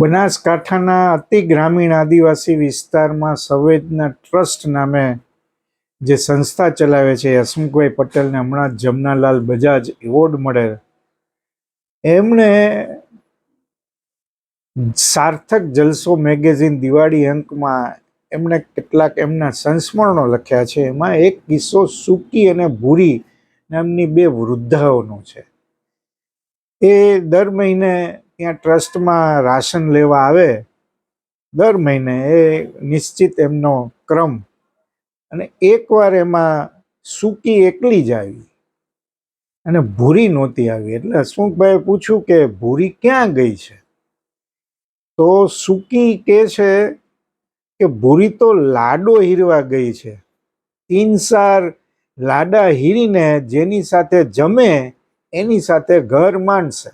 બનાસકાંઠાના અતિ ગ્રામીણ આદિવાસી વિસ્તારમાં સંવેદના ટ્રસ્ટ નામે જે સંસ્થા ચલાવે છે હસમુખભાઈ પટેલને હમણાં જ જમનાલાલ બજાજ એવોર્ડ મળેલ. એમણે સાર્થક જલસો મેગેઝિન દિવાળી અંકમાં એમણે કેટલાક એમના સંસ્મરણો લખ્યા છે. એમાં એક કિસ્સો સૂકી અને ભૂરી નામની બે વૃદ્ધાઓનો છે. એ દર મહિને ત્યાં ટ્રસ્ટમાં રાશન લેવા આવે, દર મહિને એ નિશ્ચિત એમનો ક્રમ. અને એકવાર એમાં સૂકી એકલી જ આવી અને ભૂરી નહોતી આવી. એટલે હસમુખભાઈએ પૂછ્યું કે ભૂરી ક્યાં ગઈ છે? તો સૂકી કહે છે કે ભૂરી તો લાડો હીરવા ગઈ છે. 3-4 લાડા હીરીને જેની સાથે જમે એની સાથે ઘર માંડશે.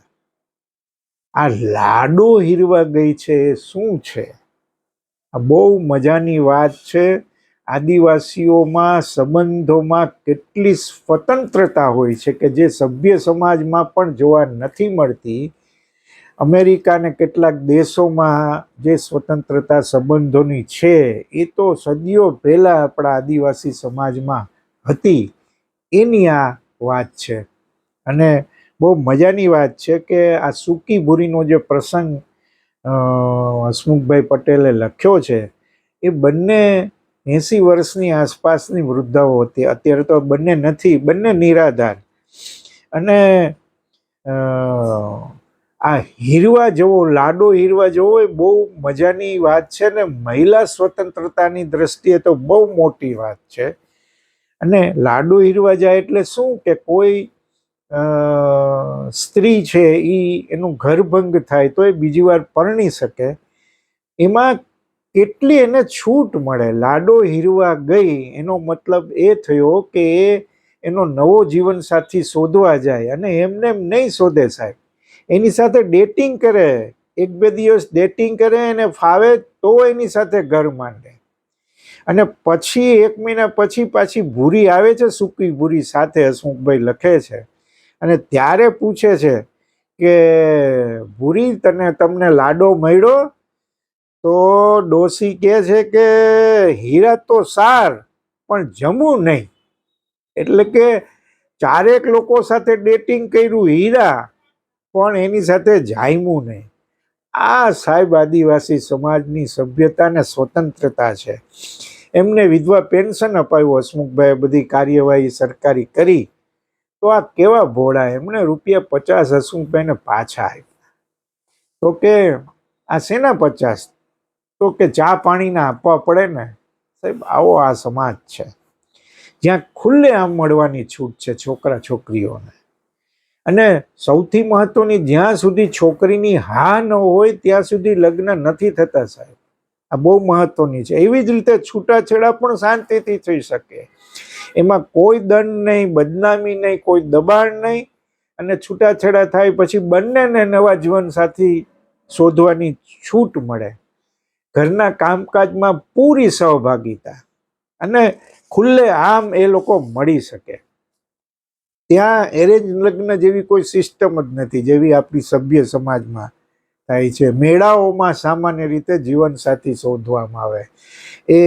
આ લાડો હીરવા ગઈ છે એ શું છે? આ બહુ મજાની વાત છે. આદિવાસીઓમાં સંબંધોમાં કેટલી સ્વતંત્રતા હોય છે કે જે સભ્ય સમાજમાં પણ જોવા નથી મળતી. અમેરિકાને કેટલાક દેશોમાં જે સ્વતંત્રતા સંબંધોની છે એ તો સદીઓ પહેલા આપણા આદિવાસી સમાજમાં હતી. એની આ વાત છે. અને બહુ મજાની વાત છે કે આ સૂકી ભૂરીનો જે પ્રસંગ હસમુખભાઈ પટેલે લખ્યો છે એ બંને 80 વર્ષની આસપાસની વૃદ્ધાઓ હતી. અત્યારે તો બંને નથી, બંને નિરાધાર. અને આ હીરવા જેવો, લાડો હીરવા જેવો એ બહુ મજાની વાત છે ને મહિલા સ્વતંત્રતાની દ્રષ્ટિએ તો બહુ મોટી વાત છે. અને લાડો હીરવા જાય એટલે શું કે કોઈ સ્ત્રી છે એનું ઘરભંગ થાય તો એ બીજી વાર પરણી શકે. એમાં કેટલી એને છૂટ મળે. લાડો હીરવા ગઈ એનો મતલબ એ થયો કે એનો નવો જીવનસાથી શોધવા જાય અને એમને એમ નહીં શોધે સાહેબ, એની સાથે ડેટિંગ કરે. 1-2 દિવસ ડેટિંગ કરે અને ફાવે તો એની સાથે ઘર માંડે. અને પછી 1 મહિના પછી પાછી ભૂરી આવે છે, સૂકી ભૂરી સાથે, હસમુખભાઈ લખે છે. અને ત્યારે પૂછે છે કે ભૂરી તમને લાડો મળ્યો? તો ડોસી કહે છે કે હીરા તો સાર પણ જમવું નહીં. એટલે કે 4 લોકો સાથે ડેટિંગ કર્યું હીરા, પણ એની સાથે જામ્યું નહીં. આ સાહેબ આદિવાસી સમાજની સભ્યતા ને સ્વતંત્રતા છે. એમને વિધવા પેન્શન અપાવ્યું હસમુખભાઈએ, બધી કાર્યવાહી સરકારી કરી. તો આ કેવા ભોળા! એમણે ₹50 હસમુખભાઈને પાછા આપ્યા. તો કે આ શેના 50? તો કે ચા પાણીના આપવા પડે ને સાહેબ. આવો આ સમાજ છે જ્યાં ખુલ્લે આમ મળવાની છૂટ છે છોકરા છોકરીઓને. અને સૌથી મહત્વની, જ્યાં સુધી છોકરીની હા ન હોય ત્યાં સુધી લગ્ન નથી થતા સાહેબ. આ બહુ મહત્વની છે. એવી જ રીતે છૂટાછેડા પણ શાંતિથી થઈ શકે. એમાં કોઈ દંડ નહીં, બદનામી નહીં, કોઈ દબાણ નહીં. અને છૂટાછેડા થાય પછી બંનેને નવા જીવનસાથી શોધવાની છૂટ મળે. ઘરના કામકાજમાં પૂરી સહભાગિતા અને ખુલ્લે આમ એ લોકો મળી શકે. ત્યાં એરેન્જ લગ્ન જેવી કોઈ સિસ્ટમ જ નથી જેવી આપણી સભ્ય સમાજમાં થાય છે. મેળાઓમાં સામાન્ય રીતે જીવનસાથી શોધવામાં આવે. એ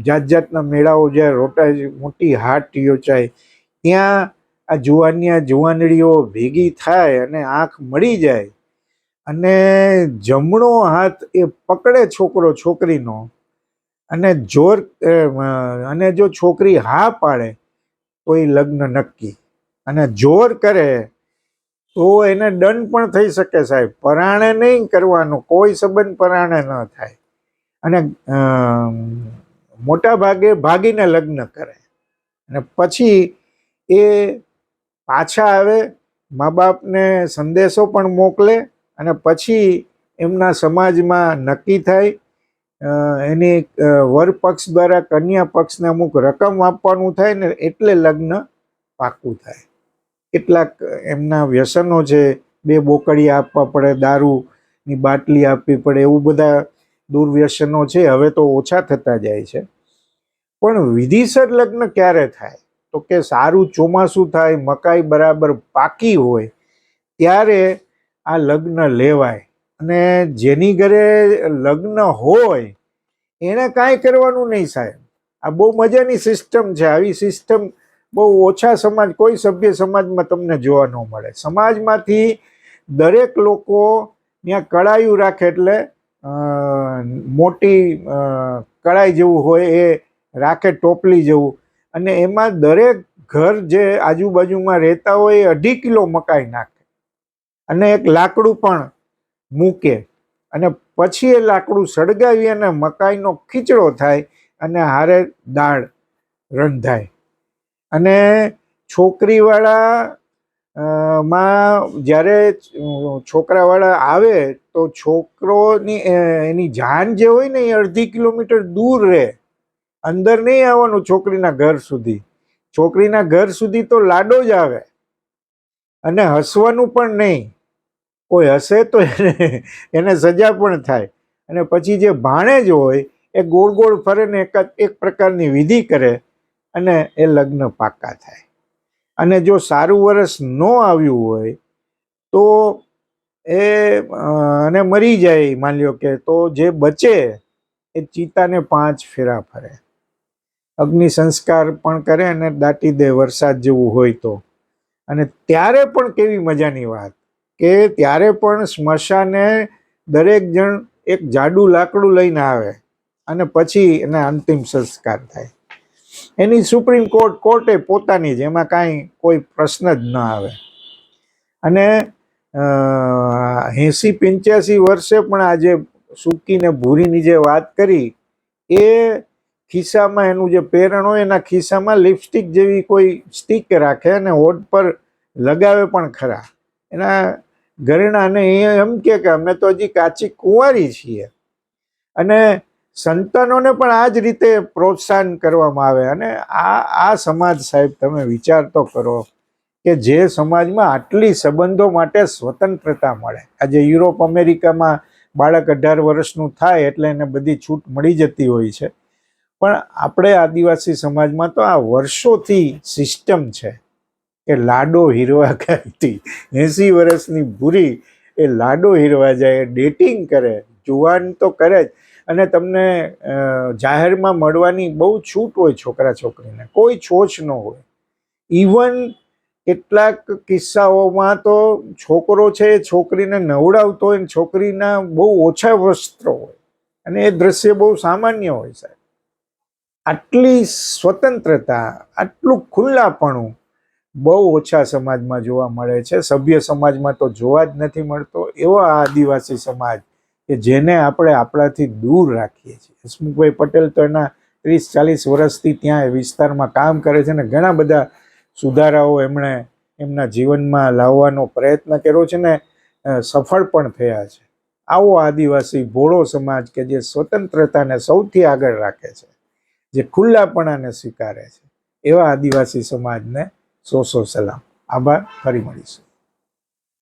જાત જાતના મેળાઓ, જ્યારે મોટી હાટ યોજાય ત્યાં આ જુવાનડીઓ ભેગી થાય અને આંખ મળી જાય અને જમણો હાથ એ પકડે છોકરો છોકરીનો અને જો છોકરી હા પાડે તો એ લગ્ન નક્કી. અને જોર કરે તો એને દંડ પણ થઈ શકે સાહેબ. પરાણે નહીં કરવાનું, કોઈ સંબંધ પરાણે ન થાય. અને મોટા ભાગે ભાગીને લગ્ન કરે અને પછી એ પાછા આવે, મા બાપને સંદેશો પણ મોકલે અને પછી એમના સમાજમાં નક્કી થાય. એની વર પક્ષ દ્વારા કન્યા પક્ષને અમુક રકમ આપવાનું થાય ને એટલે લગ્ન પાકું થાય. કેટલાક એમના વ્યસનો છે, 2 બોકડિયા આપવા પડે, દારૂની બાટલી આપવી પડે, એવું બધા દુર્વ્યસનો છે. હવે તો ઓછા થતા જાય છે. પણ વિધિસર લગ્ન ક્યારે થાય? તો કે સારું ચોમાસું થાય, મકાઈ બરાબર પાકી હોય ત્યારે આ લગ્ન લેવાય. અને જેની ઘરે લગ્ન હોય એને કાંઈ કરવાનું નહીં સાહેબ. આ બહુ મજાની સિસ્ટમ છે. આવી સિસ્ટમ બહુ ઓછા સમાજ, કોઈ સભ્ય સમાજમાં તમને જોવા ન મળે. સમાજમાંથી દરેક લોકો ત્યાં કળાયું રાખે, એટલે મોટી કળાઈ જેવું હોય એ રાખે, ટોપલી જેવું, અને એમાં દરેક ઘર જે આજુબાજુમાં રહેતા હોય એ 2.5 કિલો મકાઈ નાખે અને એક લાકડું પણ મૂકે, અને પછી એ લાકડું સળગાવી અને મકાઈનો ખીચડો થાય અને હારે દાળ રંધાય. અને છોકરીવાળા માં જ્યારે છોકરાવાળા આવે તો છોકરોની એની જાન જે હોય ને એ 1.5 કિલોમીટર દૂર રહે, અંદર નહીં આવવાનું છોકરીના ઘર સુધી. છોકરીના ઘર સુધી તો લાડો જ આવે, અને હસવાનું પણ નહીં. કોઈ હસે તો એને સજા પણ થાય. અને પછી જે ભાણેજ હોય એ ગોળ ગોળ ફરે ને એક પ્રકારની વિધિ કરે અને એ લગ્ન પાકા થાય. અને જો સારું વર્ષ ન આવ્યું હોય તો એ અને મરી જાય, માની લો કે, તો જે બચે એ ચિતાને 5 ફેરા ફરે, અગ્નિ સંસ્કાર પણ કરે અને દાટી દે વરસાદ જેવું હોય તો. અને ત્યારે પણ કેવી મજાની વાત કે ત્યારે પણ સ્મશાને દરેક જણ એક જાડું લાકડું લઈને આવે અને પછી એના અંતિમ સંસ્કાર થાય. એની સુપ્રીમ કોર્ટે પોતાની જ, એમાં કાંઈ કોઈ પ્રશ્ન જ ન આવે. અને 80-85 વર્ષે પણ આજે સૂકી ને ભૂરીની જે વાત કરી, એ ખિસ્સામાં એનું જે પહેરણ હોય એના ખિસ્સામાં લિપસ્ટિક જેવી કોઈ સ્ટીક રાખે અને હોઠ પર લગાવે પણ ખરા એના ઘરેણા. અને એ એમ કે અમે તો હજી કાચી કુંવારી છીએ. અને સંતાનોને પણ આ જ રીતે પ્રોત્સાહન કરવામાં આવે. અને આ સમાજ સાહેબ, તમે વિચાર તો કરો કે જે સમાજમાં આટલી સંબંધો માટે સ્વતંત્રતા મળે. આજે યુરોપ અમેરિકામાં બાળક 18 વર્ષનું થાય એટલે એને બધી છૂટ મળી જતી હોય છે, પણ આપણે આદિવાસી સમાજમાં તો આ વર્ષોથી સિસ્ટમ છે કે લાડો હીરવા ગઈ 80 વર્ષની ભૂરી એ લાડો હીરવા જાય, ડેટિંગ કરે, જુવાન તો કરે જ, અને તમને જાહેરમાં મળવાની બહુ છૂટ હોય. છોકરા છોકરીને કોઈ છોછ ન હોય. ઇવન કેટલાક કિસ્સાઓમાં તો છોકરો છે એ છોકરીને નવડાવતો હોય ને છોકરીના બહુ ઓછા વસ્ત્રો હોય, અને એ દ્રશ્ય બહુ સામાન્ય હોય સાહેબ. આટલી સ્વતંત્રતા, આટલું ખુલ્લાપણું બહુ ઓછા સમાજમાં જોવા મળે છે. સભ્ય સમાજમાં તો જોવા જ નથી મળતો. એવો આ આદિવાસી સમાજ કે જેને આપણે આપણાથી દૂર રાખીએ છીએ. હસમુખભાઈ પટેલ તો એના 30-40 વર્ષથી ત્યાં વિસ્તારમાં કામ કરે છે, ને ઘણા બધા સુધારાઓ એમણે એમના જીવનમાં લાવવાનો પ્રયત્ન કર્યો છે, ને સફળ પણ થયા છે. આવો આદિવાસી ભોળો સમાજ કે જે સ્વતંત્રતાને સૌથી આગળ રાખે છે, જે ખુલ્લાપણાને સ્વીકારે છે, એવા આદિવાસી સમાજને 100 સલામ. આભાર. ફરી મળીશું.